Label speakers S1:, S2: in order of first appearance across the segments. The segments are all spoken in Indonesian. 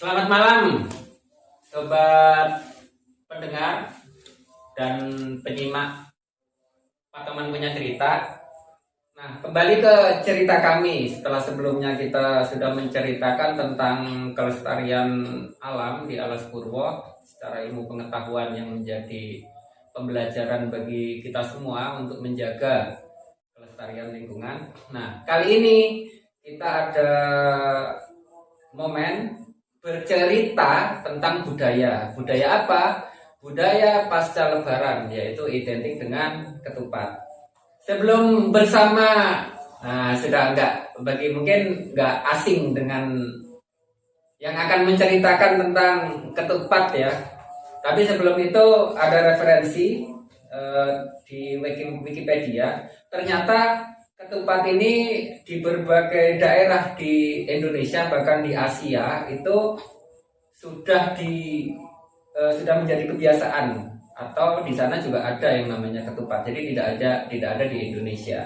S1: Selamat malam, sobat pendengar dan penyimak Pateman Punya Cerita. Nah, kembali ke cerita kami setelah sebelumnya kita sudah menceritakan tentang kelestarian alam di Alas Purwo secara ilmu pengetahuan yang menjadi pembelajaran bagi kita semua untuk menjaga kelestarian lingkungan. Nah, kali ini kita ada momen bercerita tentang budaya. Budaya apa? Budaya pasca lebaran, yaitu identik dengan ketupat. Sebelum bersama, sudah mungkin nggak asing dengan yang akan menceritakan tentang ketupat ya. Tapi sebelum itu ada referensi di Wikipedia. Ternyata ketupat ini di berbagai daerah di Indonesia bahkan di Asia itu sudah menjadi kebiasaan, atau di sana juga ada yang namanya ketupat. Jadi tidak ada di Indonesia.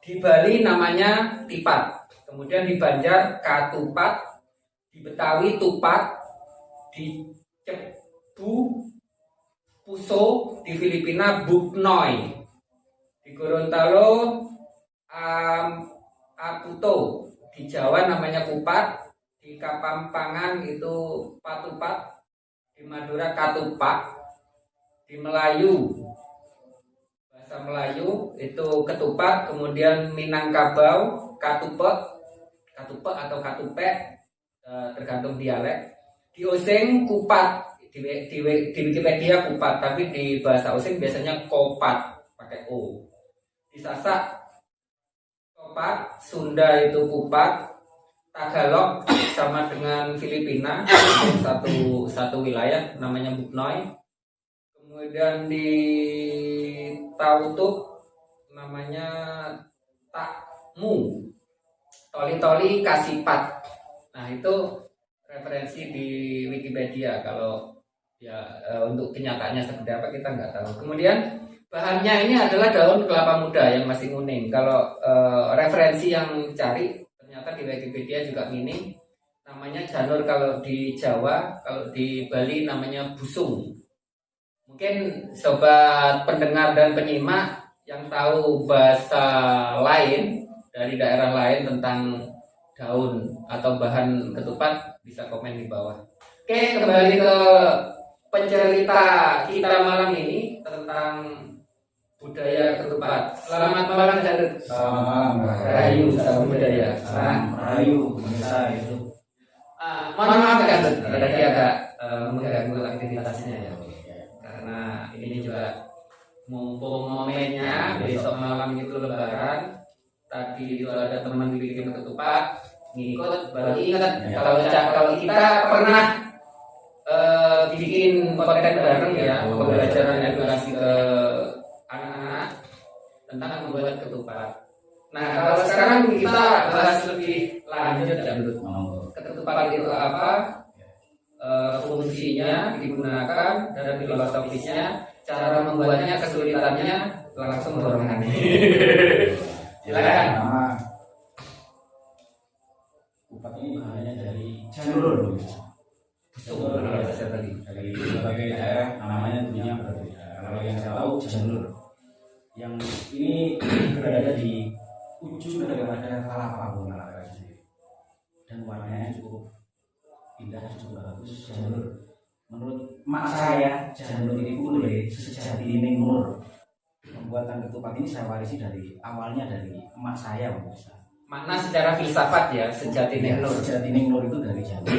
S1: Di Bali namanya tipat, kemudian di Banjar katupat, di Betawi tupat, di Cebu puso, di Filipina buknoy, di Gorontalo aputo, di Jawa namanya kupat, di Kapampangan itu patupat, di Madura katupak, di Melayu bahasa Melayu itu ketupat, kemudian Minangkabau katupek atau katupek tergantung dialek, di Osing kupat, di Wikipedia kupat, tapi di bahasa Osing biasanya kopat pakai O. Di Sasak kopat, Sunda itu kupat, Tagalog sama dengan Filipina satu wilayah namanya buknoy. Kemudian di Tautuk namanya takmu, toli-toli kasipat. Nah itu referensi di Wikipedia. Kalau untuk kenyataannya seperti apa kita nggak tahu. Kemudian bahannya ini adalah daun kelapa muda yang masih kuning. Kalau referensi yang cari ternyata di Wikipedia juga minim. Namanya janur kalau di Jawa, kalau di Bali namanya busung. Mungkin sobat pendengar dan penyimak yang tahu bahasa lain dari daerah lain tentang daun atau bahan ketupat bisa komen di bawah. Oke, kembali ke pencerita kita malam ini tentang budaya ketupat. Selamat malam Jarud.
S2: Selamat malam.
S1: Rahayu salam budaya.
S2: Rahayu pemirsa itu.
S1: Mohon maaf Jarud, tadi agak mengganggu aktivitasnya ya. Karena ini juga mumpung momennya besok malam itu lebaran. Tadi itu ada teman bikin ketupat, ngikut, baru ingat kalau kita pernah bikin konten bareng ya, pembelajaran edukasi ke anak-anak tentang membuat ketupat. Nah kalau sekarang kita bahas lebih lanjut ya, ketupat itu apa, fungsinya, digunakan, dan filosofisnya, cara membuatnya, kesulitannya, langsung dorongan. Silakan.
S2: Nama kupat ini bahannya dari janur. Dari berbagai daerah namanya tentunya berbeda. Kalau yang saya tahu janur, yang ini berada di ujung daripada kelapa dan warnanya cukup indah, cukup bagus. Janur, menurut mak saya, janur ini boleh sejati ini nur. Pembuatan ketupat ini saya warisi awalnya dari emak saya, pemirsa.
S1: Makna secara filsafat ya, sejati nur.
S2: Sejati nur itu dari janur.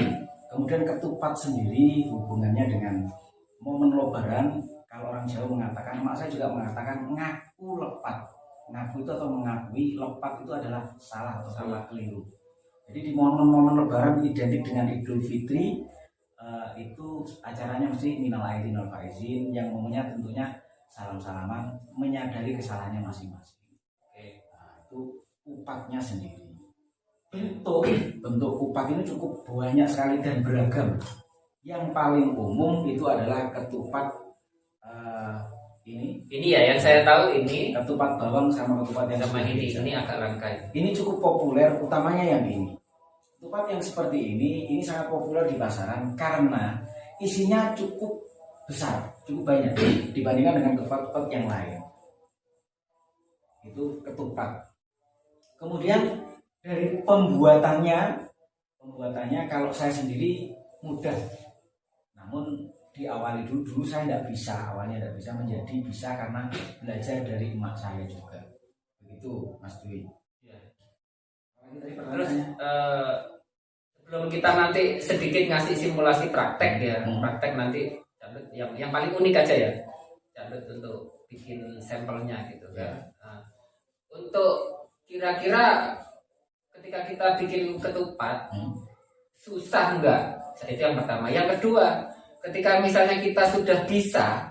S2: Kemudian ketupat sendiri hubungannya dengan momen lebaran. Kalau orang Jawa mengatakan, emak saya juga mengatakan ngaku lepat. Ngaku itu atau mengakui, lepat itu adalah salah atau salah keliru. Jadi di momen-momen lebaran identik dengan Idul Fitri, itu acaranya mesti minal aidin wal faizin, yang umumnya tentunya salam-salaman, menyadari kesalahannya masing-masing. Nah, itu kupatnya sendiri. Bentuk kupat ini cukup banyak sekali dan beragam. Yang paling umum itu adalah ketupat ini
S1: ya yang saya tahu ini
S2: ketupat bawang sama ketupat yang
S1: sama ini agak langka.
S2: Ini cukup populer, utamanya yang ini. Ketupat yang seperti ini sangat populer di pasaran karena isinya cukup besar, cukup banyak dibandingkan dengan ketupat-ketupat yang lain. Itu ketupat. Kemudian dari pembuatannya kalau saya sendiri mudah. Namun diawali dulu saya awalnya tidak bisa menjadi bisa karena belajar dari emak saya juga. Begitu Mas Dwi.
S1: Ya. Terus sebelum kita nanti sedikit ngasih simulasi praktek ya, praktek nanti yang paling unik aja ya, untuk bikin sampelnya gitu kan. Nah, untuk kira-kira ketika kita bikin ketupat susah enggak? Itu yang pertama. Yang kedua, ketika misalnya kita sudah bisa,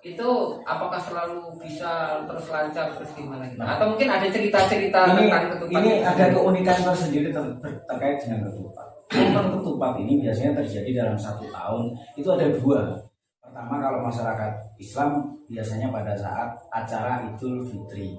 S1: itu apakah selalu bisa terus lancar terus gimana gitu? Atau mungkin ada cerita-cerita tentang ketupat?
S2: Ini ada keunikan tersendiri terkait dengan ketupat. Ketupat ini biasanya terjadi dalam 1 tahun. Itu ada 2. Pertama, kalau masyarakat Islam biasanya pada saat acara Idul Fitri.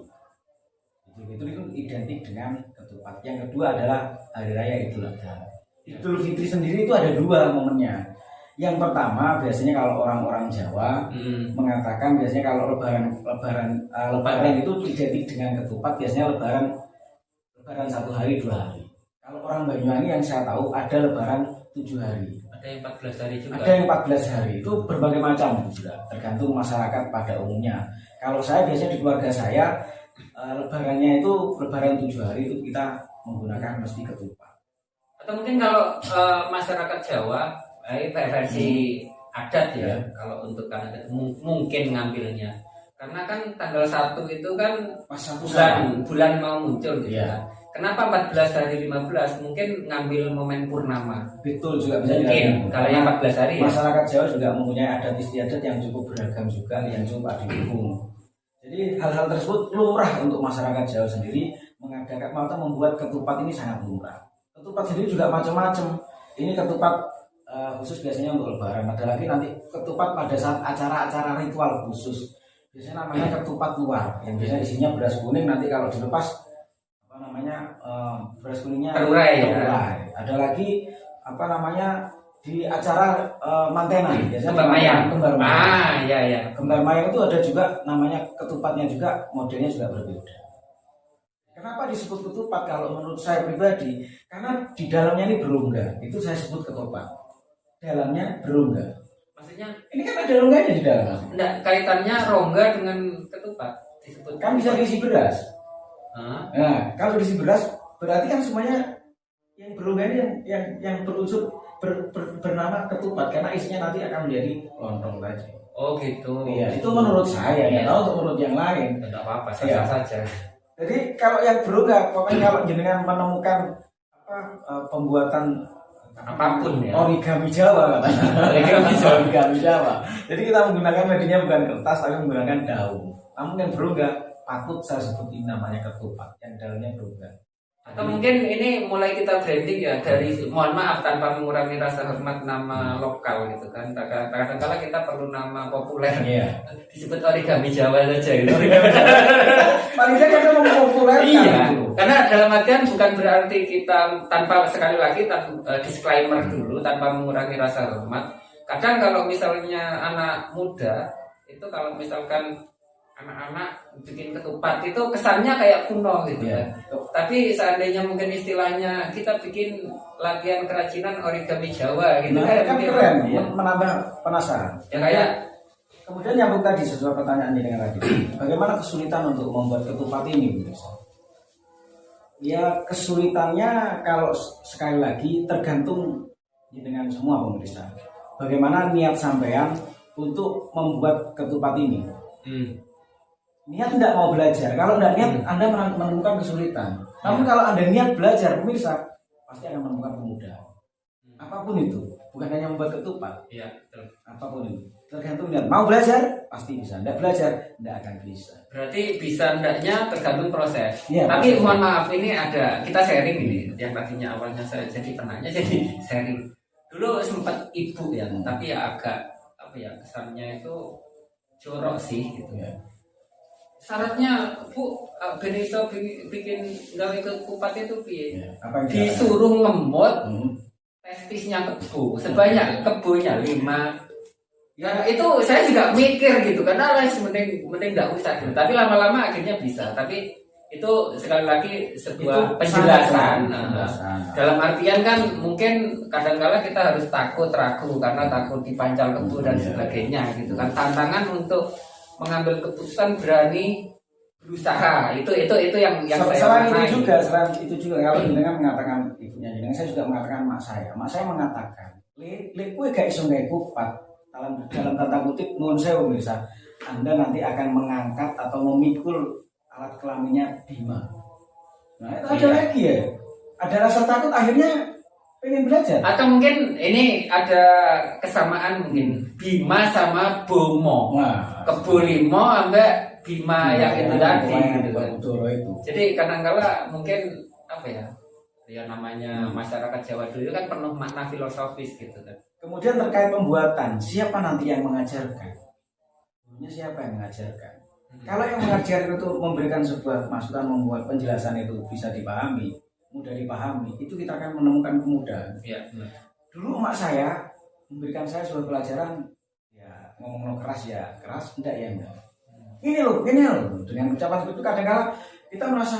S2: Idul Fitri itu identik dengan ketupat. Yang kedua adalah hari raya Idul Adha. Idul Fitri sendiri itu ada 2 momennya. Yang pertama biasanya kalau orang-orang Jawa mengatakan biasanya kalau lebaran itu identik dengan ketupat, biasanya lebaran 1 hari 2 hari. Kalau orang Banyuwangi yang saya tahu ada lebaran 7 hari.
S1: Ada yang 14 hari juga.
S2: Ada yang 14 hari. Itu berbagai macam juga, tergantung masyarakat pada umumnya. Kalau saya biasanya di keluarga saya lebarannya itu lebaran 7 hari itu kita menggunakan mesti ketupat.
S1: Atau mungkin kalau masyarakat Jawa versi adat ya, kalau untuk Kanada mungkin ngambilnya karena kan tanggal 1 itu kan bulan mau muncul gitu ya. Kenapa 14 hari 15 mungkin ngambil momen purnama?
S2: Betul juga bisa
S1: mungkin kalau yang 14 hari
S2: masyarakat Jawa juga mempunyai adat istiadat yang cukup beragam juga, yang cukup didukung. Jadi hal-hal tersebut lumrah untuk masyarakat Jawa sendiri mengadakan atau membuat ketupat ini sangat lumrah. Ketupat sendiri juga macam-macam. Ini ketupat khusus biasanya untuk lebaran. Ada lagi nanti ketupat pada saat acara-acara ritual khusus. Biasanya namanya ketupat luar, yang biasanya isinya beras kuning. Nanti kalau dilepas beras kuningnya
S1: terurai.
S2: Ada lagi di acara mantenan, biasanya kembar mayang.
S1: Ya.
S2: Kembar mayang itu ada juga namanya ketupatnya juga, modelnya juga berbeda. Kenapa disebut ketupat kalau menurut saya pribadi? Karena di dalamnya ini berongga, itu saya sebut ketupat. Dalamnya berongga.
S1: Maksudnya
S2: ini kan ada rongganya di dalam.
S1: Enggak, kaitannya rongga dengan ketupat disebut.
S2: Kan bisa diisi beras. Nah, kalau diisi beras berarti kan semuanya yang berongga ini yang berunsur bernama ketupat karena isinya nanti akan menjadi lontong tadi.
S1: Oh gitu.
S2: Iya, itu menurut saya. Ya, tahu untuk menurut yang lain.
S1: Tidak apa-apa, sah saja.
S2: Jadi kalau yang berongga, pokoknya kalau jenengan menemukan pembuatan
S1: apapun ya,
S2: origami Jawa katanya. Origami Jawa. Jadi kita menggunakan medianya bukan kertas tapi menggunakan daun. Namun yang berongga patut saya sebut ini namanya ketupat, yang daunnya berongga.
S1: Atau mungkin ini mulai kita branding ya dari, mohon maaf tanpa mengurangi rasa hormat nama lokal gitu kan. Kadang-kadang kita perlu nama populer. Disebut origami Jawa saja gitu.
S2: Paling tidak kita mempopulerkan.
S1: Iya. Karena dalam artian bukan berarti kita tanpa, sekali lagi disclaimer dulu, tanpa mengurangi rasa hormat. Kadang kalau misalnya anak muda itu kalau misalkan anak-anak bikin ketupat itu kesannya kayak kuno gitu kan. Tapi seandainya mungkin istilahnya kita bikin latihan kerajinan origami Jawa gitu
S2: kan keren, menambah penasaran.
S1: Ya kayak
S2: kemudian nyambung tadi sesuai pertanyaan ini dengan tadi. Bagaimana kesulitan untuk membuat ketupat ini? Ya kesulitannya kalau sekali lagi tergantung dengan semua pemirsa. Bagaimana niat sampean untuk membuat ketupat ini? Niat tidak mau belajar. Kalau tidak niat, Anda menemukan kesulitan. Namun kalau Anda niat belajar, pemirsa pasti akan menemukan kemudahan. Apapun itu, bukan hanya membuat ketupat.
S1: Iya,
S2: apapun itu, tergantung niat. Mau belajar, pasti bisa. Tidak belajar, tidak akan bisa.
S1: Berarti bisa ndaknya tergantung proses.
S2: Ya,
S1: tapi mohon maaf, ini ada kita sharing ini. Yang tadinya awalnya saya jadi penanya, jadi sharing. Dulu sempat ibu ya, tapi ya agak kesannya itu jorok sih gitu ya. syaratnya Bu ben iso bikin gawe ketupat itu piye?
S2: Ya, apa yang
S1: Disuruh ngemot
S2: Hmm.
S1: testisnya kebo sebanyak kebonya 5. Ya itu saya juga mikir gitu karena mending nggak usah gitu. Tapi lama-lama akhirnya bisa. Tapi itu sekali lagi sebuah
S2: Itu
S1: penjelasan.
S2: penjelasan.
S1: Dalam artian kan mungkin kadang-kala kita harus ragu karena takut dipancal kebo dan sebagainya gitu kan. Tantangan untuk mengambil keputusan berani berusaha itu yang
S2: selain
S1: maknai.
S2: itu juga kalau jenengan mengatakan ibunya jenengan, saya juga mengatakan mak saya mengatakan le kue gak iso gawe kupat dalam tanda kutip nuwun sewu pemirsa, Anda nanti akan mengangkat atau memikul alat kelaminnya Bima. Nah itu ada lagi ya, ada rasa takut akhirnya pengen belajar.
S1: Atau mungkin ini ada kesamaan mungkin Bima sama Bomo.
S2: Nah,
S1: Kebo Limo ambek Bima yang itu tadi gitu kan.
S2: itu.
S1: Jadi kadang-kala mungkin apa ya? Ya namanya masyarakat Jawa dulu kan penuh makna filosofis gitu kan.
S2: Kemudian terkait pembuatan, siapa nanti yang mengajarkan? Gurunya siapa yang mengajarkan? Kalau yang mengajarkan itu memberikan sebuah masukan, membuat penjelasan itu bisa dipahami, mudah dipahami, itu kita akan menemukan kemudahan.
S1: Iya, benar.
S2: Dulu emak saya memberikan saya sebuah pelajaran, ya ngomong keras ya keras, enggak ya enggak. Ini loh. Dengan ucapan seperti itu kadang-kala kita merasa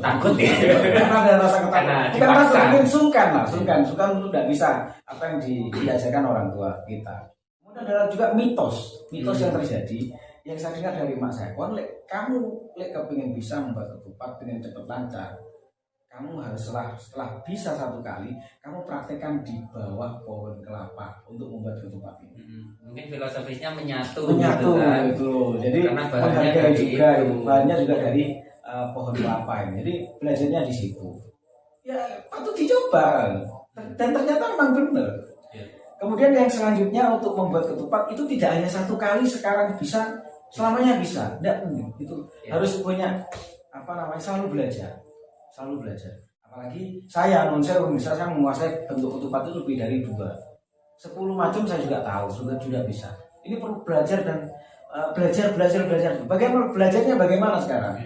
S1: Takut ya.
S2: karena ada rasa
S1: Karena
S2: ketakutan. Kita merasa
S1: dipaksa.
S2: mungkin sungkan itu tidak bisa apa yang diajarkan orang tua kita. Kemudian ada juga mitos yang terjadi yang saya dengar dari mak saya. Kamu kepingin bisa membuat ketupat dengan cepat lancar, kamu harus setelah bisa satu kali, kamu praktekkan di bawah pohon kelapa untuk membuat ketupat ini.
S1: Mungkin filosofisnya menyatu
S2: Menyatu
S1: gitu kan.
S2: gitu. Jadi
S1: Karena bahannya
S2: menghargai
S1: dari
S2: juga
S1: itu.
S2: bahannya juga dari pohon kelapa ini. Jadi belajarnya di situ. Ya patut dicoba dan ternyata memang benar.
S1: Ya.
S2: Kemudian yang selanjutnya untuk membuat ketupat itu tidak hanya satu kali sekarang bisa, selamanya bisa. Tidak, itu harus punya selalu belajar. Apalagi saya menguasai bentuk ketupat itu lebih dari 2. 10 macam saya juga tahu, sudah bisa. Ini perlu belajar dan belajar. Bagaimana belajarnya bagaimana sekarang?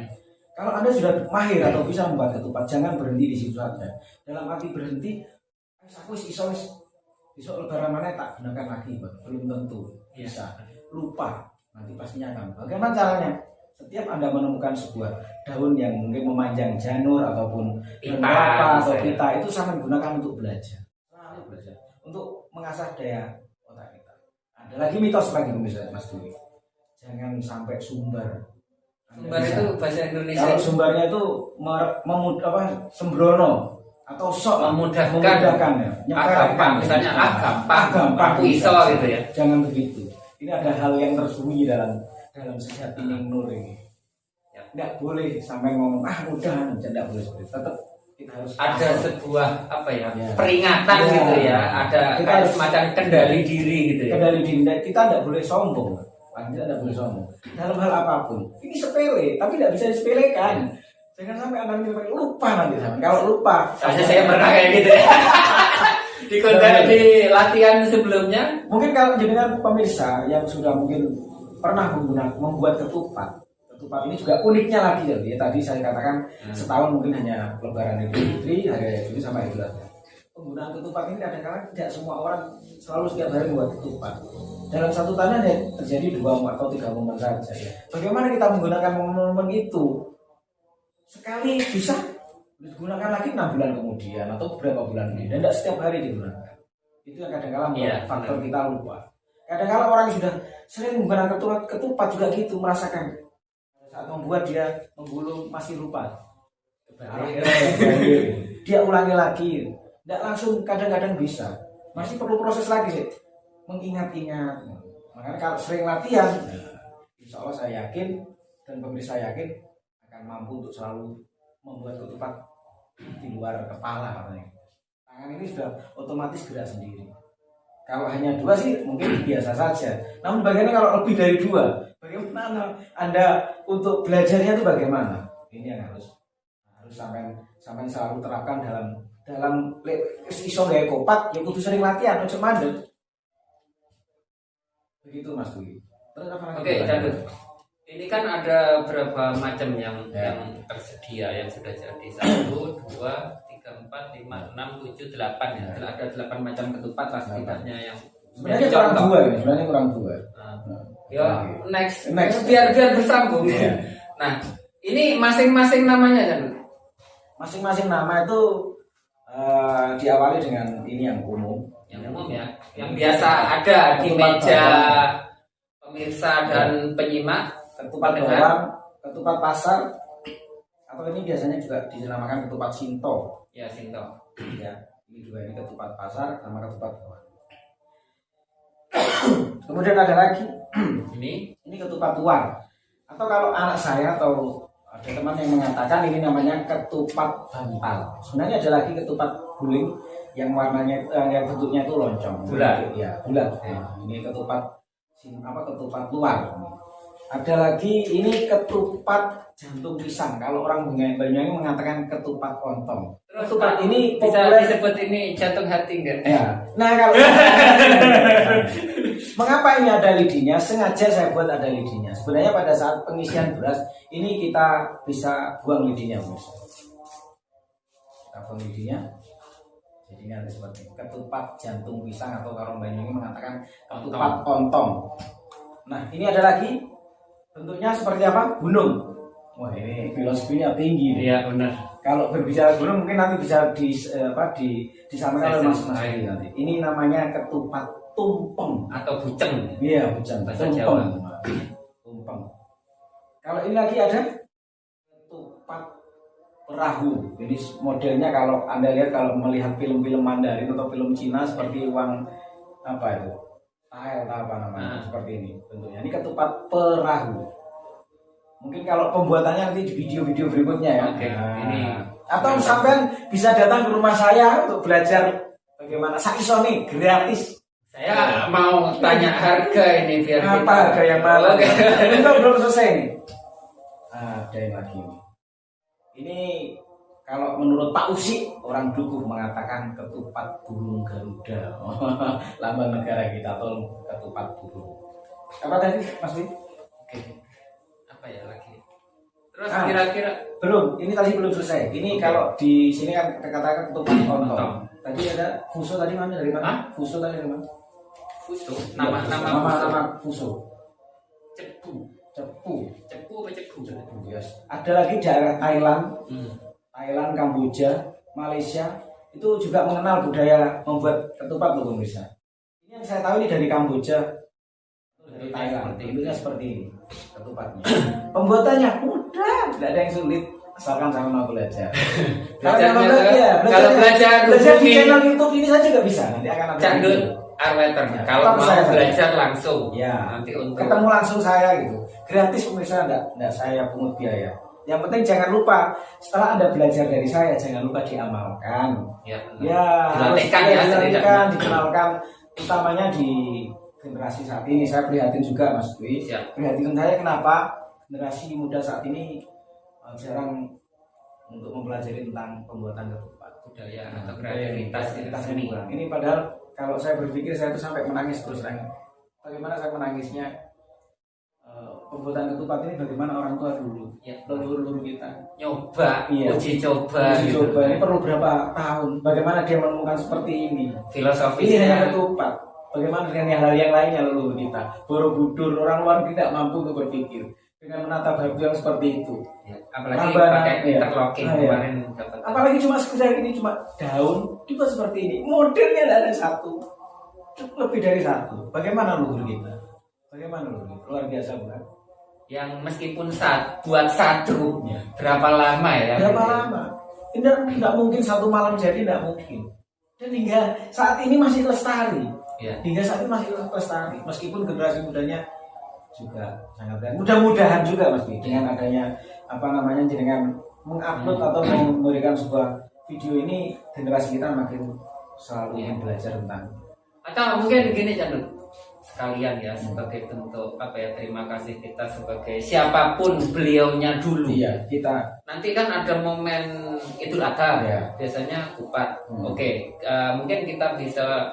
S2: Kalau Anda sudah mahir atau bisa membuat ketupat, jangan berhenti di situ saja. Dalam arti berhenti, aku besok lebaran mana tak gunakan lagi, belum tentu bisa. Lupa, nanti pastinya akan. Bagaimana caranya? Setiap Anda menemukan sebuah daun yang mungkin memanjang janur ataupun kelapa atau pita, itu sangat gunakan untuk belajar. Untuk mengasah daya otak kita. Ada lagi mitos lagi misalnya Mas Dwi. Jangan sampai sumber
S1: itu bahasa Indonesia.
S2: Kalau sumbernya itu sembrono atau sok memudahkan ya.
S1: Gampang, misalnya gampang, aku iso gitu ya.
S2: Jangan begitu. Ini ada hal yang tersembunyi dalam sejati nur ini. Ya, tidak boleh sampai ngomong mudah, tidak boleh seperti itu. Tetap kita harus
S1: ada sebuah peringatan gitu ya. Ada
S2: kita harus
S1: semacam kendali diri gitu ya.
S2: Kendali diri. Kita tidak boleh sombong. Kita tidak boleh sombong dalam hal apapun. Ini sepele, tapi tidak bisa disepelekan. Jangan sampai Anda lupa nanti. Kalau lupa,
S1: soalnya saya pernah kayak gitu ya. Di latihan sebelumnya.
S2: Mungkin kalau dengan pemirsa yang sudah mungkin pernah membuat ketupat ini juga uniknya lagi ya. Tadi saya katakan setahun mungkin hanya Lebaran Idul Fitri, Hari Raya Idul sama Idul Adha. Penggunaan ketupat ini kadang-kadang tidak semua orang selalu setiap hari membuat ketupat. Dalam satu tahun ada terjadi 2 atau 3 momen saja. Bagaimana kita menggunakan momen-momen itu? Sekali bisa digunakan lagi 6 bulan kemudian atau beberapa bulan kemudian, dan tidak setiap hari digunakan. Itu yang kadang-kadang faktor kita lupa. Kadang-kadang orang yang sudah sering menggunakan ketupat juga gitu, merasakan saat membuat dia menggulung masih lupa. Dia ulangi lagi. Tidak langsung, kadang-kadang bisa. Masih perlu proses lagi sih. Mengingat-ingat. Makanya kalau sering latihan, insya Allah saya yakin dan pemirsa yakin akan mampu untuk selalu membuat ketupat di luar kepala katanya. Tangan ini sudah otomatis gerak sendiri. Kalau hanya 2 sih mungkin biasa saja. Namun bagaimana kalau lebih dari 2? Bagaimana Anda untuk belajarnya itu bagaimana? Ini yang harus sampai selalu terapkan dalam iso gawe kopat ya kudu sering latihan ojo mandek. Begitu Mas Dwi.
S1: Oke, Jadul. Ini kan ada berapa macam yang
S2: Ya.
S1: yang tersedia yang sudah jadi 1, 2, 3, 4, 5, 6, 7, 8 ya. Ada 8 macam ketupat lah setidaknya yang
S2: Sebenarnya
S1: menjadi
S2: kurang
S1: contoh.
S2: 2 ini, sebenarnya kurang 2.
S1: Nah, ya next,
S2: Next.
S1: biar bersambung.
S2: Iya.
S1: Nah, ini masing-masing namanya kan.
S2: Masing-masing nama itu diawali dengan ini yang umum.
S1: Yang umum ya, yang biasa ada di
S2: Ketupat
S1: meja
S2: bawang.
S1: pemirsa dan penyimak.
S2: Ketupat
S1: Pendengar.
S2: bawang, ketupat pasar, atau ini biasanya juga dinamakan ketupat Sinto.
S1: Ya, Sinto.
S2: Ya, ini juga ini ketupat pasar sama ketupat bawang. Kemudian ada lagi, ini ketupat luar. Atau kalau anak saya atau ada teman yang mengatakan ini namanya ketupat bantal. Sebenarnya ada lagi ketupat guling yang warnanya yang bentuknya itu loncong.
S1: Bulat.
S2: Ya, bulat. Nah, ini ketupat ketupat luar. Ada lagi ini ketupat jantung pisang. Kalau orang Banyuwangi mengatakan ketupat ontong.
S1: Terus
S2: Ketupat ini
S1: bisa
S2: populer.
S1: disebut ini jantung hati enggak?
S2: Ya. Nah, kalau mengapa ini ada lidinya? Sengaja saya buat ada lidinya. Sebenarnya pada saat pengisian beras ini kita bisa buang lidinya, Mas. Kita buang lidinya. Jadi nanti seperti ini. Ketupat jantung pisang atau kalau Banyuwangi mengatakan ketupat ontong. Nah, ini ada lagi. Bentuknya seperti apa? Gunung. Wah, ini filosofinya tinggi.
S1: Iya, benar.
S2: Kalau berbicara gunung mungkin nanti bisa disampaikan oleh Mas
S1: Sesi
S2: nanti. Ini namanya ketupat tumpeng.
S1: Atau buceng.
S2: Iya, bukan
S1: Bahasa Jawa.
S2: Tumpeng. Kalau ini lagi ada ketupat perahu. Ini modelnya kalau Anda lihat kalau melihat film-film Mandarin atau film Cina seperti uang apa itu? Tael atau apa namanya? Seperti ini bentuknya. Ini ketupat perahu. Mungkin kalau pembuatannya nanti di video-video berikutnya ya.
S1: Oke, ini.
S2: Atau sampean bisa datang ke rumah saya untuk belajar bagaimana sakisone gratis.
S1: Saya mau tanya harga ini biar
S2: Apa
S1: kita-
S2: harga yang mana?
S1: Oke.
S2: Itu belum selesai nih. Ada yang lagi nih. Ini kalau menurut Pak Usi, orang Dukuh mengatakan ketupat burung Garuda. Lambang negara kita atau ketupat burung. Apa tadi, Mas Wi?
S1: Oke. Apa ya lagi? Terus
S2: Ah.
S1: kira-kira
S2: Belum, ini tadi belum selesai. Ini kalau di sini kan katakan ketupat ontong. Tadi ada fuso tadi mana dari mana?
S1: Hah?
S2: Fuso tadi dari mana?
S1: fuso,
S2: Iya, nama fuso.
S1: cepu,
S2: Cepu.
S1: cepu apa cepu?
S2: Yes. Ada lagi daerah Thailand,
S1: Hmm.
S2: Thailand, Kamboja, Malaysia itu juga mengenal budaya membuat ketupat loh pemirsa. Ini yang saya tahu ini dari Kamboja, dari Thailand. Bentuknya seperti ini ketupatnya. Pembuatannya mudah, tidak ada yang sulit asalkan sama mau belajar.
S1: Belajarnya kalau belajar
S2: di
S1: hubungi
S2: channel YouTube ini saja juga bisa. Nanti akan ada
S1: Cak Dut
S2: video.
S1: Arweter.
S2: Ya,
S1: Kalau
S2: tetap
S1: mau
S2: saya.
S1: belajar langsung,
S2: Ya,
S1: nanti untuk
S2: ketemu langsung saya gitu. Gratis pemirsa, enggak saya pungut biaya. Yang penting jangan lupa setelah Anda belajar dari saya jangan lupa diamalkan.
S1: ya,
S2: Ya, harus
S1: dilatihkan ya
S2: dilatihkan,
S1: setidaknya.
S2: dikenalkan utamanya di generasi saat ini. Saya prihatin juga Mas Dwi.
S1: Ya.
S2: Prihatin saya kenapa generasi muda saat ini jarang untuk mempelajari tentang pembuatan ketupat.
S1: budaya atau kreativitas seni.
S2: kurang. Ini padahal kalau saya berpikir saya itu sampai menangis terus terang. Bagaimana saya menangisnya pembuatan ketupat ini bagaimana orang tua dulu,
S1: Ya.
S2: leluhur kita.
S1: Nyoba,
S2: Iya.
S1: uji coba,
S2: Uji
S1: gitu.
S2: coba ini perlu berapa tahun? Bagaimana dia menemukan seperti ini? Ini hanya
S1: Filosofisnya
S2: ketupat. Bagaimana dengan hal yang lainnya leluhur kita? Borobudur orang luar tidak mampu untuk berpikir dengan menata batu yang seperti itu.
S1: ya, apalagi
S2: Rambanan,
S1: pakai
S2: iya.
S1: interlocking
S2: Ah, iya.
S1: kemarin dapat.
S2: Apalagi cuma sekedar ini cuma daun dibuat seperti ini. Modelnya tidak ada satu, lebih dari satu. Bagaimana leluhur kita? Bagaimana leluhur kita? Luar biasa bukan?
S1: Yang meskipun buat satu
S2: Ya.
S1: berapa lama ya?
S2: Berapa lama? Tidak mungkin satu malam jadi, tidak mungkin. Dan hingga saat ini masih lestari.
S1: Ya.
S2: Hingga saat ini masih lestari. Meskipun generasi mudanya juga sangat baik. Mudah-mudahan juga Mas Bi, dengan adanya dengan mengupload atau memberikan sebuah video ini, generasi kita makin selalu
S1: Ya.
S2: belajar tentang.
S1: Atau mungkin begini Candut, sekalian ya sebagai bentuk terima kasih kita sebagai siapapun beliaunya dulu.
S2: Iya, kita
S1: Nanti kan ada momen Idul Adha,
S2: Ya.
S1: biasanya kupat.
S2: Hmm.
S1: Oke, mungkin kita bisa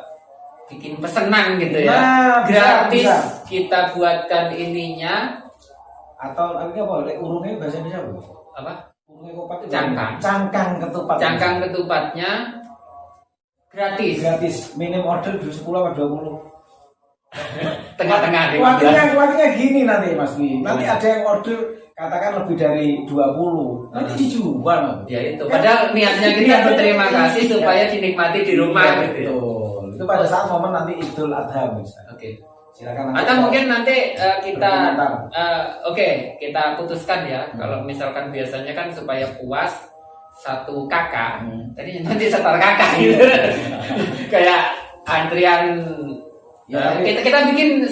S1: bikin pesanan gitu ya,
S2: Nah, bisa,
S1: gratis
S2: bisa.
S1: kita buatkan ininya.
S2: atau artinya apa? Lek urungnya bahasa Indonesia apa?
S1: Apa?
S2: Urungnya kopat itu
S1: Cangkang.
S2: Cangkang ketupat.
S1: Cangkang ketupatnya gratis.
S2: Gratis. Minim order 10 atau 20.
S1: Tengah-tengah deh.
S2: Kuatnya gini nanti Mas Wi. Nanti ada yang order katakan lebih dari 20. Nanti dijual.
S1: Ya itu. Padahal niatnya kita berterima kasih supaya dinikmati di rumah
S2: Iya,
S1: gitu ya.
S2: betul. Itu pada saat momen nanti Idul Adha misalnya.
S1: Oke.
S2: Silakan.
S1: Atau mungkin nanti kita
S2: berkomentar.
S1: kita putuskan ya. Kalau misalkan biasanya kan supaya puas satu kakak, jadi nanti setor kakak gitu. Kayak antrian.
S2: Ya,
S1: kita bikin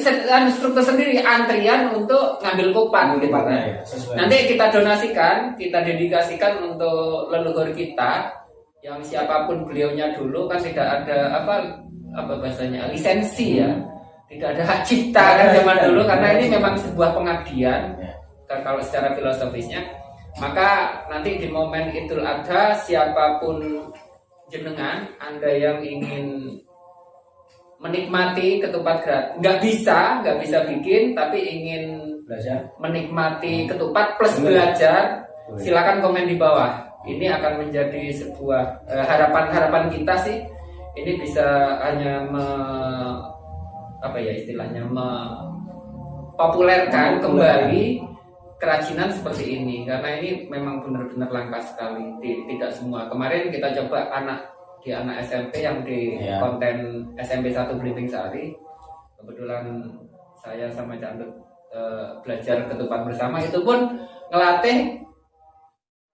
S1: struktur sendiri antrian untuk ngambil kupat gitu kan.
S2: ya,
S1: Nanti kita donasikan, kita dedikasikan untuk leluhur kita yang siapapun beliaunya dulu kan tidak ada apa bahasanya lisensi ya, tidak ada hak cipta kan zaman dulu karena ini memang sebuah pengabdian. Kalau secara filosofisnya, maka nanti di momen Idul Adha siapapun jenengan, Anda yang ingin menikmati ketupat gratis, nggak bisa bikin, tapi ingin
S2: belajar
S1: menikmati ketupat plus belajar, silakan komen di bawah. Ini akan menjadi sebuah harapan kita sih. Ini bisa hanya mempopulerkan kembali kerajinan seperti ini karena ini memang benar-benar langka sekali. Tidak semua. Kemarin kita coba anak SMP yang di konten SMP 1 Belimbing Sari, kebetulan saya sama Candut belajar ketupat bersama, itu pun ngelatih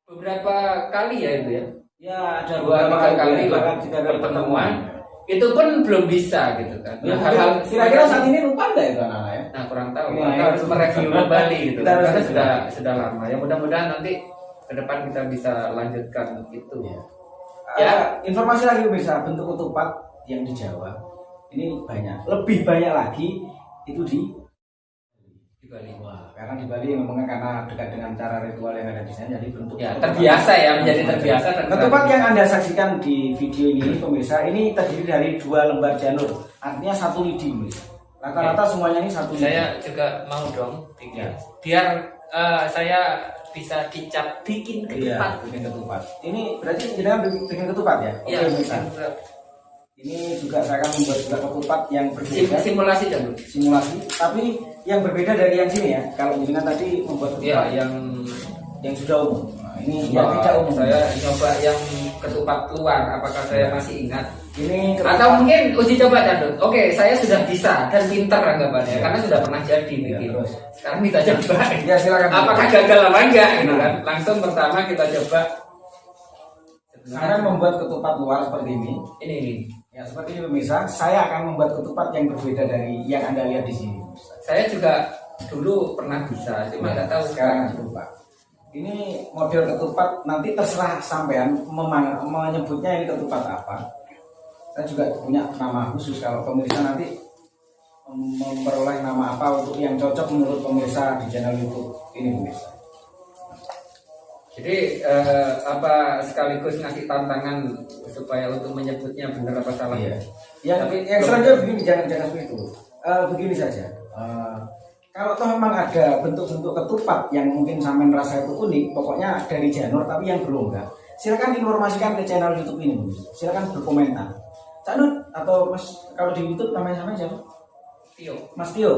S1: beberapa kali ya itu ya.
S2: Ya, ada
S1: 2-3 kali pertemuan. Itu pun belum bisa gitu kan. Nah, hal-hal
S2: kira-kira saat ini lupa enggak itu anak-anak ya?
S1: Nah, kurang tahu.
S2: Ya,
S1: Kita harus mereview kembali gitu.
S2: Kita harus
S1: Karena sudah lama. Ya mudah-mudahan nanti ke depan kita bisa lanjutkan itu.
S2: Ya, informasi lagi bisa bentuk ketupat yang di Jawa ini banyak, lebih banyak lagi itu di
S1: Bali.
S2: Wah, karena di Bali memang karena dekat dengan cara ritual yang ada di sana, jadi bentuk
S1: Ya terbiasa ya, menjadi terbiasa.
S2: Ketupat yang Anda saksikan di video ini pemirsa, ini terdiri dari 2 lembar janur, artinya 1 lidi pemirsa. Rata-rata semuanya ini 1 lidi.
S1: Saya juga mau dong bikin, biar saya bisa dicap bikin ketupat.
S2: Bikin ketupat. Ini berarti jenengan bikin ketupat ya?
S1: Iya.
S2: Ini juga saya akan membuat juga ketupat yang berbeda.
S1: Simulasi dulu.
S2: Simulasi, tapi yang berbeda dari yang sini ya. Kalau jenengan tadi membuat ketupat yang sudah umum. Nah, ini yang tidak umum.
S1: Saya coba yang ketupat luar. Apakah saya masih ingat?
S2: Ini ketupat.
S1: Atau mungkin uji coba Candut. Oke, saya sudah bisa dan pintar anggapannya karena sudah pernah jadi bikin. Sekarang kita coba.
S2: Ya silakan.
S1: Apakah gagal apa enggak gitu kan? Langsung pertama kita coba.
S2: Saya akan membuat ketupat luar seperti ini.
S1: Ini.
S2: Ya seperti ini pemirsa. Saya akan membuat ketupat yang berbeda dari yang Anda lihat di sini.
S1: Saya juga dulu pernah bisa, cuma nggak tahu
S2: sekarang lupa. Ini model ketupat nanti terserah sampean menyebutnya ini ketupat apa. Saya juga punya nama khusus kalau pemirsa nanti memperoleh nama apa untuk yang cocok menurut pemirsa di channel YouTube ini pemirsa.
S1: Jadi sekaligus ngasih tantangan supaya untuk menyebutnya benar apa salah.
S2: Iya. Yang selanjutnya begini, jangan seperti itu. Begini saja. Kalau toh memang ada bentuk-bentuk ketupat yang mungkin sampean rasa itu unik, pokoknya dari janur tapi yang berlongga, silakan informasikan ke channel YouTube ini. Silakan berkomentar. Candut atau Mas, kalau di YouTube namanya sama siapa?
S1: Tio.
S2: Mas Tio.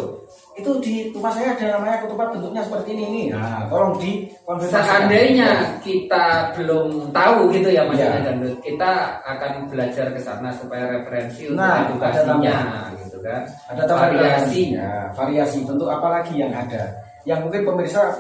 S2: Itu di rumah saya ada namanya ketupat bentuknya seperti ini. Nah, tolong dikonfirmasi.
S1: Seandainya kita belum tahu gitu ya Mas
S2: Ya.
S1: Candut, kita akan belajar ke sana supaya referensi untuk
S2: Nah,
S1: edukasinya gitu kan.
S2: Ada variasi. Ya, variasi bentuk apa lagi yang ada? Yang mungkin pemirsa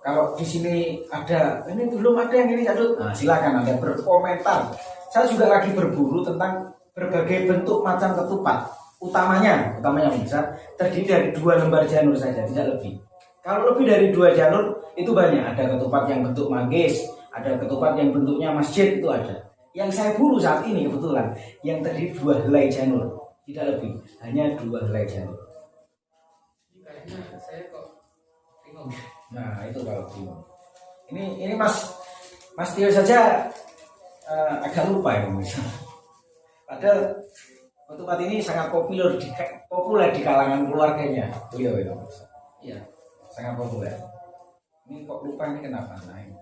S2: kalau di sini ada, ini belum ada yang ini Candut. Nah, silakan Anda berkomentar. Saya juga lagi berburu tentang berbagai bentuk macam ketupat. Utamanya bisa terdiri dari 2 lembar janur saja, tidak lebih. Kalau lebih dari 2 janur itu banyak. Ada ketupat yang bentuk manggis, ada ketupat yang bentuknya masjid, itu ada. Yang saya buru saat ini kebetulan yang terdiri 2 helai janur, tidak lebih, hanya 2 helai janur.
S1: Kayaknya saya kok bingung.
S2: Nah itu kalau bingung. Ini Mas Tio saja agak lupa ya pemirsa. Padahal ketupat ini sangat populer di kalangan keluarganya. Iya.
S1: Iya.
S2: Sangat populer. Ini kok lupa ini kenapa? Nah, ini.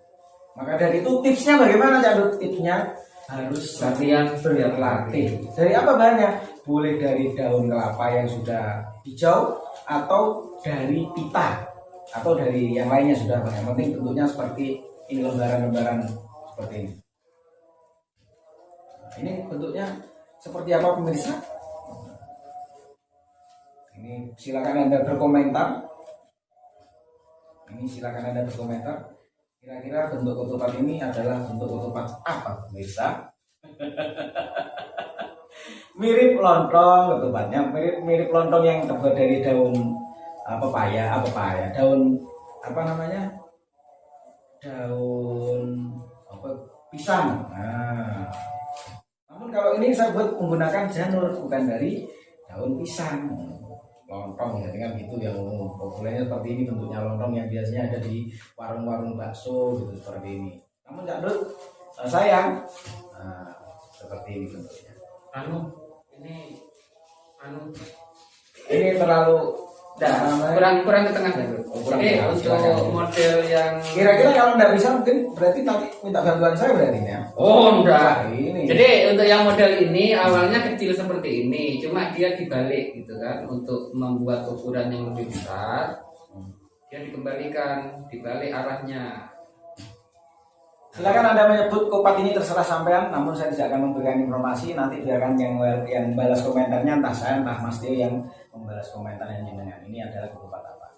S2: Maka dari itu tipsnya bagaimana Cak? Tipsnya harus
S1: Latihan
S2: berlatih. Dari apa bahannya? Boleh dari daun kelapa yang sudah hijau atau dari pita atau dari yang lainnya sudah. Yang penting bentuknya seperti ini, lembaran-lembaran seperti ini. Nah, ini bentuknya seperti apa pemirsa? Ini silakan Anda berkomentar. Ini silakan Anda berkomentar. Kira-kira bentuk ketupat ini adalah bentuk ketupat apa, pemirsa? Mirip lontong ketupatnya, mirip lontong yang terbuat dari daun pepaya, daun apa namanya? Daun apa? Pisang. Nah, namun kalau ini saya buat menggunakan janur, bukan dari daun pisang. Lontong ya, dengan gitu yang populernya seperti ini bentuknya lontong yang biasanya ada di warung-warung bakso gitu seperti ini. Namun Cak Dut sayang, nah, seperti ini bentuknya. Ini terlalu
S1: kurang ke tengah ya. Jadi untuk model yang
S2: kira-kira kalau nggak bisa mungkin berarti nanti minta bantuan saya berarti ya.
S1: Oh enggak.
S2: Ini.
S1: Jadi untuk yang model ini awalnya kecil seperti ini, cuma dia dibalik gitu kan untuk membuat ukuran yang lebih besar. Dia dikembalikan, dibalik arahnya.
S2: Silakan Anda menyebut kopat ini terserah sampean, namun saya tidak akan memberikan informasi. Nanti biarkan yang balas komentarnya entah saya entah Mas Tio yang membalas komentarnya jenengan. Ini adalah ketupat apa?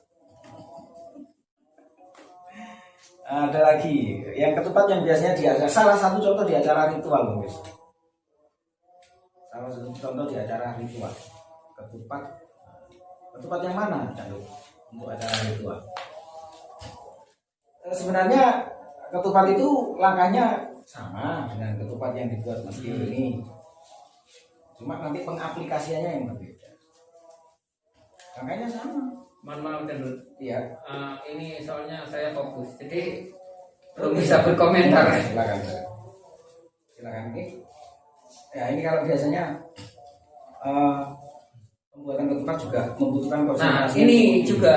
S2: Ada lagi yang ketupat yang biasanya di acara, salah satu contoh di acara ritual, guys. Salah satu contoh di acara ritual. Ketupat yang mana, Cak? Untuk acara ritual. Sebenarnya ketupat itu langkahnya sama dengan ketupat yang dibuat Mas Tio ini. Cuma nanti pengaplikasiannya yang berbeda. Langkahnya sama.
S1: Mohon maaf kan Dut.
S2: Iya.
S1: Ini soalnya saya fokus, jadi belum bisa berkomentar.
S2: Silakan. Ya ini kalau biasanya pembuatan ketupat juga membutuhkan konsentrasi.
S1: Nah ini juga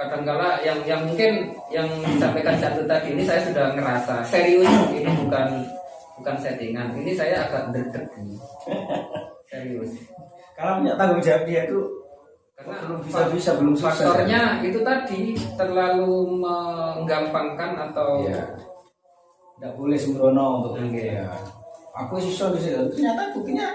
S1: kadangkala yang mungkin yang disampaikan Cak Dut tadi ini saya sudah ngerasa serius, ini bukan settingan, ini saya agak berdebu serius.
S2: Kalau punya tanggung jawab dia itu
S1: Karena
S2: belum sukses.
S1: Faktornya itu tadi terlalu menggampangkan atau
S2: tidak boleh sembrono untuk ya. Aku susah bisa. Ternyata buktinya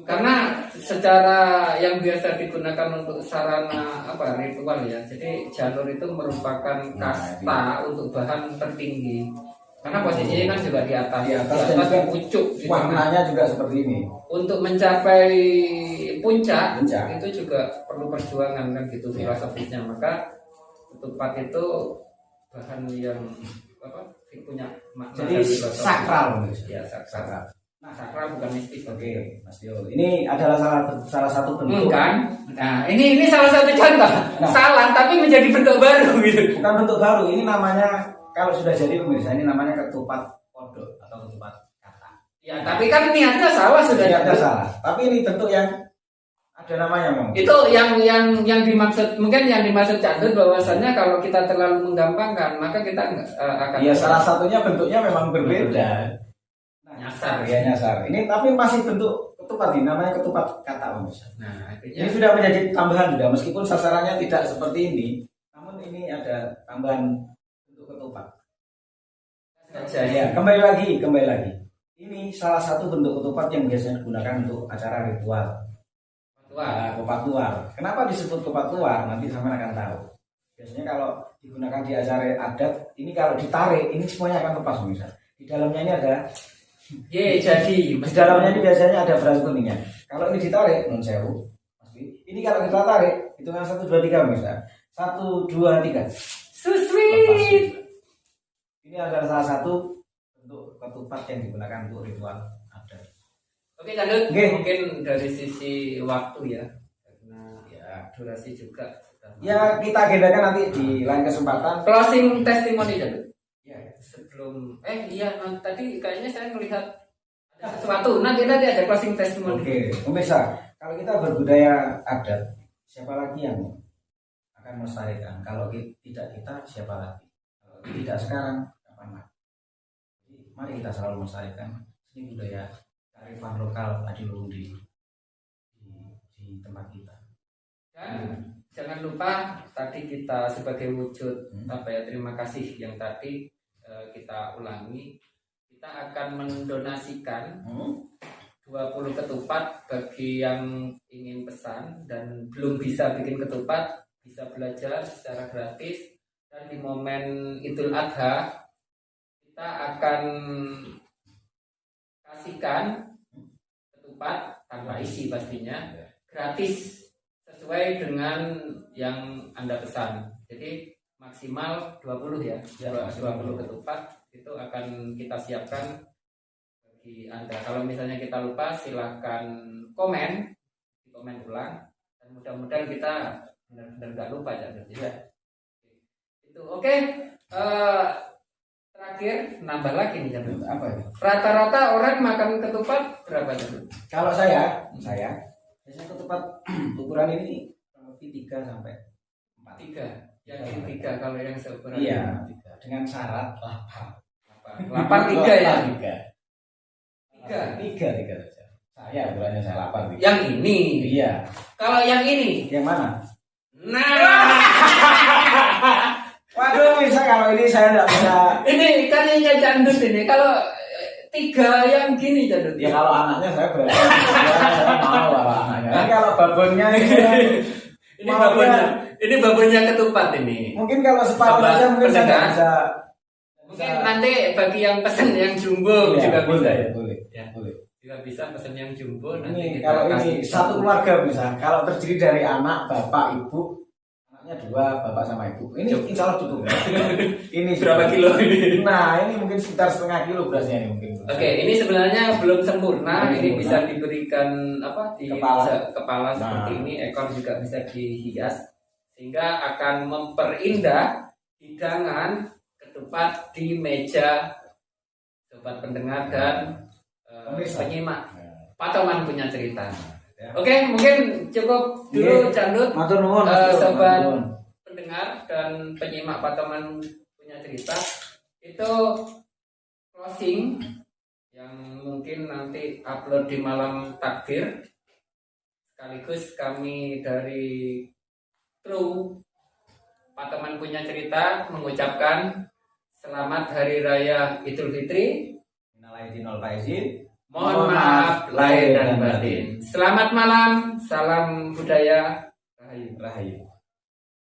S1: karena secara yang biasa digunakan untuk sarana ritual ya. Jadi jalur itu merupakan kasta untuk bahan tertinggi. Karena posisinya kan juga di atas di pucuk.
S2: Warnanya juga seperti ini.
S1: Untuk mencapai puncak itu juga perlu perjuangan kan gitu filosofisnya. Maka ketupat itu bahan yang punya makna.
S2: Jadi sakral.
S1: Ya sakral. Nah, sakral bukan mistis.
S2: Oke, Mas Tio. Ini adalah salah satu bentuk.
S1: Kan? Nah, ini salah satu contoh. Salah tapi menjadi bentuk baru gitu.
S2: Bukan bentuk baru. Ini namanya kalau sudah jadi pemirsa ini namanya ketupat kodok atau ketupat kata.
S1: Ya, tapi kan niatnya salah sudah.
S2: Niatnya salah. Tapi ini bentuk yang ada namanya, Bang.
S1: Itu yang dimaksud, mungkin yang dimaksud Cak Dut bahwasannya kalau kita terlalu menggampangkan maka kita akan.
S2: Iya, salah satunya bentuknya memang berbeda.
S1: Nyasar.
S2: Ya nyasar. Ini tapi masih bentuk ketupat ini namanya ketupat kata, pemirsa.
S1: Nah,
S2: ini sudah menjadi tambahan juga meskipun sasarannya tidak seperti ini, namun ini ada tambahan bentuk ketupat. Ya, kembali lagi. Ini salah satu bentuk ketupat yang biasanya digunakan untuk acara ritual. Ketupat luar. Kenapa disebut ketupat luar? Nanti sama akan tahu. Biasanya kalau digunakan di acara adat, ini kalau ditarik, ini semuanya akan lepas, pemirsa. Di dalamnya ini ada
S1: jadi
S2: di dalamnya ini biasanya ada beras kuningnya. Kalau ini ditarik, non sewu. Ini kalau kita tarik, hitungan 1, 2, 3 bisa. 1, 2, 3.
S1: So sweet.
S2: Ini adalah salah satu bentuk ketupat yang digunakan untuk ritual adat.
S1: Oke, Cak Dut. Mungkin dari sisi waktu ya, karena durasi juga.
S2: Ya kita agendakan nanti di lain kesempatan.
S1: Closing testimoni Cak Dut.
S2: Sebelum
S1: tadi kayaknya saya melihat ada sesuatu. Nanti ada closing testimoni.
S2: Oke, pemirsa, kalau kita berbudaya adat, siapa lagi yang akan melestarikan. Kalau tidak kita, siapa lagi? Kalau tidak sekarang, kapan lagi? Jadi, mari kita selalu melestarikan seni budaya kearifan lokal adiluhung di tempat kita.
S1: Dan jangan lupa tadi kita sebagai wujud terima kasih yang tadi kita ulangi, kita akan mendonasikan 20 ketupat bagi yang ingin pesan dan belum bisa bikin ketupat, bisa belajar secara gratis. Dan di momen Idul Adha kita akan kasihkan ketupat tanpa isi pastinya, gratis sesuai dengan yang Anda pesan. Jadi maksimal 20 ya, 20 ketupat itu akan kita siapkan bagi Anda. Kalau misalnya kita lupa, silahkan komen ulang, dan mudah-mudahan kita benar-benar nggak lupa ya. Itu oke. Terakhir nambah lagi nih Jadul.
S2: Apa itu?
S1: Rata-rata orang makan ketupat berapa Jadul?
S2: Kalau saya biasanya ketupat ukuran ini kurang lebih 3 sampai 4.
S1: 3. Yakin 3 kalau yang seukuran.
S2: Iya, 3. Dengan syarat lapar.
S1: 3 ya.
S2: 3 saja. Saya ukurannya saya lapar.
S1: Yang ini.
S2: Iya.
S1: Kalau yang ini.
S2: Yang mana?
S1: Nah.
S2: Waduh, bisa kalau ini saya nggak bisa.
S1: Ini ikannya Candut ini. Kalau 3 yang gini Candut.
S2: Ya kalau anaknya saya berani. Saya mau kalau anaknya. Tapi kalau babonnya
S1: ini babonnya. Ini babonnya ketupat ini.
S2: Mungkin kalau separuh saja mungkin saya nggak bisa.
S1: Mungkin nanti bagi yang pesen yang jumbo
S2: Ya,
S1: juga bisa ya.
S2: Boleh.
S1: Ya.
S2: Boleh.
S1: Juga bisa pesen yang jumbo
S2: Ini
S1: nanti kita
S2: kalau
S1: kasih.
S2: ini satu keluarga bisa. Kalau terdiri dari anak, bapak, ibu, anaknya 2, bapak sama ibu. Ini insya Allah cukup. Ini
S1: Berapa kilo ini?
S2: Nah, ini mungkin sekitar setengah kilo berasnya ini mungkin.
S1: Oke, ini sebenarnya belum sempurna.
S2: Belum
S1: Ini
S2: sempurna.
S1: bisa diberikan di kepala
S2: Nah.
S1: seperti ini, ekor juga bisa dihias sehingga akan memperindah hidangan ketupat di meja sobat pendengar dan penyimak Patoman Punya Cerita. Oke, mungkin cukup dulu Candut.
S2: Matur nuwun.
S1: Sobat pendengar dan penyimak Patoman Punya Cerita, itu closing yang mungkin nanti upload di malam takbir. Sekaligus kami dari kru Patoman Punya Cerita mengucapkan selamat Hari Raya Idul Fitri.
S2: Minal aidin wal faizin.
S1: Mohon maaf lahir dan batin. Selamat malam, salam budaya. Rahayu.
S2: Rahayu.